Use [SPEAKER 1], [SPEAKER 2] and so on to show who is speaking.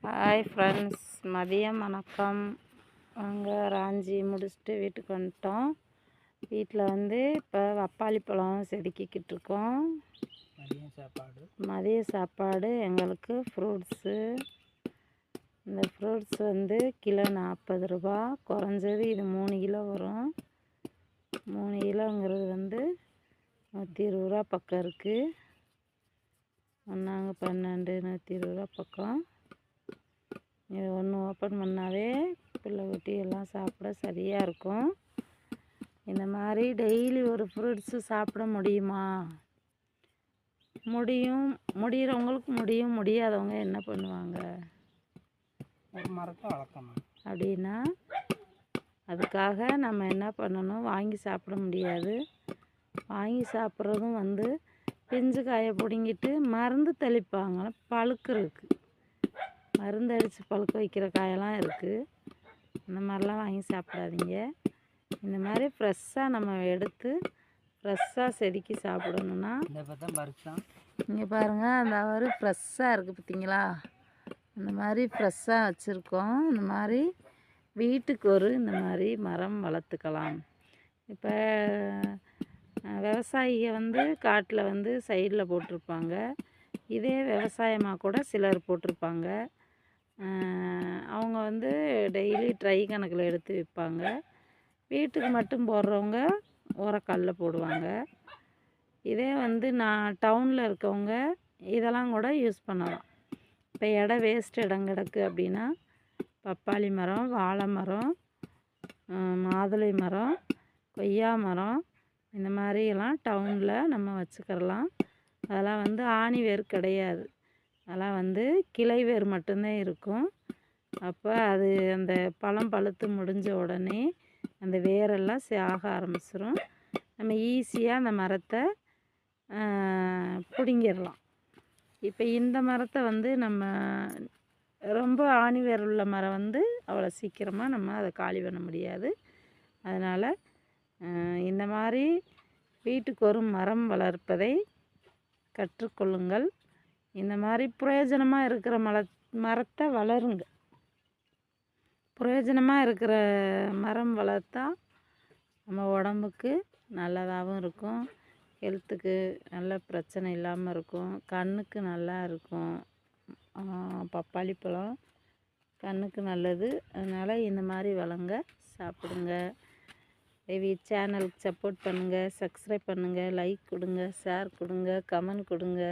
[SPEAKER 1] Hi friends, மதியம் வணக்கம். நாங்கள் ராஞ்சி முடிச்சுட்டு வீட்டுக்கு வந்துட்டோம். வீட்டில் இப்போ பப்பாளி பழம் செதுக்கிக்கிட்டு இருக்கோம். மதிய சாப்பாடு எங்களுக்கு ஃப்ரூட்ஸு. இந்த ஃப்ரூட்ஸ் கிலோ 40 ரூபா. குறைஞ்சது இது 3 கிலோ வரும். 3 கிலோங்கிறது 120 ரூபா பக்கம் இருக்குது. ஒன்றாங்க 12, 120 ரூபா பக்கம். இது ஒன்று ஓப்பன் பண்ணாவே பிள்ளை குட்டி எல்லாம் சாப்பிட சரியாக இருக்கும். இந்த மாதிரி டெய்லி ஒரு ஃப்ரூட்ஸு சாப்பிட முடியுமா? முடியும். முடிகிறவங்களுக்கு முடியும். முடியாதவங்க என்ன பண்ணுவாங்க?
[SPEAKER 2] ஒரு மரத்தை வளர்க்கணும்
[SPEAKER 1] அப்படின்னா அதுக்காக நம்ம என்ன பண்ணணும்? வாங்கி சாப்பிட முடியாது. வாங்கி சாப்பிட்றதும் பிஞ்சு காயை பிடுங்கிட்டு மருந்து தெளிப்பாங்க பழுக்கிறதுக்கு. மருந்து அடித்து பழுக்க வைக்கிற காயெல்லாம் இருக்குது. இந்த மாதிரிலாம் வாங்கி சாப்பிடாதீங்க. இந்த மாதிரி ஃப்ரெஷ்ஷாக நம்ம எடுத்து ஃப்ரெஷ்ஷாக செதுக்கி சாப்பிடணுன்னா இங்கே பாருங்கள், அந்த ஃப்ரெஷ்ஷாக இருக்குது பார்த்தீங்களா? இந்த மாதிரி ஃப்ரெஷ்ஷாக வச்சுருக்கோம். இந்த மாதிரி வீட்டுக்கு இந்த மாதிரி மரம் வளர்த்துக்கலாம். இப்போ விவசாயிக காட்டில் சைடில் போட்டிருப்பாங்க. இதே விவசாயமாக கூட சிலர் போட்டிருப்பாங்க. அவங்க டெய்லி ட்ரை கணக்கில் எடுத்து விற்பாங்க. வீட்டுக்கு மட்டும் போடுறவங்க உரக்கல்ல போடுவாங்க. இதே நான் டவுனில் இருக்கவங்க இதெல்லாம் கூட யூஸ் பண்ணலாம். இப்போ வேஸ்ட் இடம் கிடக்கு அப்படின்னா பப்பாளி மரம், வாழை மரம், மாதுளை மரம், கொய்யா மரம், இந்த மாதிரியெல்லாம் டவுனில் நம்ம வச்சுக்கிறலாம். அதெல்லாம் ஆணி வேர் கிடையாது. அதெல்லாம் கிளை வேர் மட்டும்தான் இருக்கும். அப்போ அது அந்த பழம் பழுத்து முடிஞ்ச உடனே அந்த வேரெல்லாம் ஆக ஆரம்பிச்சிடும். நம்ம ஈஸியாக அந்த மரத்தை பிடுங்கிடலாம். இப்போ இந்த மரத்தை நம்ம ரொம்ப ஆணி வேர் உள்ள மரம் அவ்வளோ சீக்கிரமாக நம்ம அதை காலி பண்ண முடியாது. அதனால் இந்த மாதிரி வீட்டுக்கு ஒரு மரம் வளர்ப்பதை கற்றுக்கொள்ளுங்கள். இந்த மாதிரி பிரயோஜனமாக இருக்கிற மரத்தை வளருங்க. பிரயோஜனமாக இருக்கிற மரம் வளர்த்தா நம்ம உடம்புக்கு நல்லதாகவும் இருக்கும். ஹெல்த்துக்கு நல்ல பிரச்சனை இல்லாமல் இருக்கும். கண்ணுக்கு நல்லா இருக்கும். பப்பாளி பழம் கண்ணுக்கு நல்லது. அதனால் இந்த மாதிரி வளங்க, சாப்பிடுங்க. சேனலுக்கு சப்போர்ட் பண்ணுங்கள், சப்ஸ்கிரைப் பண்ணுங்கள், லைக் கொடுங்க, ஷேர் கொடுங்க, கமெண்ட் கொடுங்க.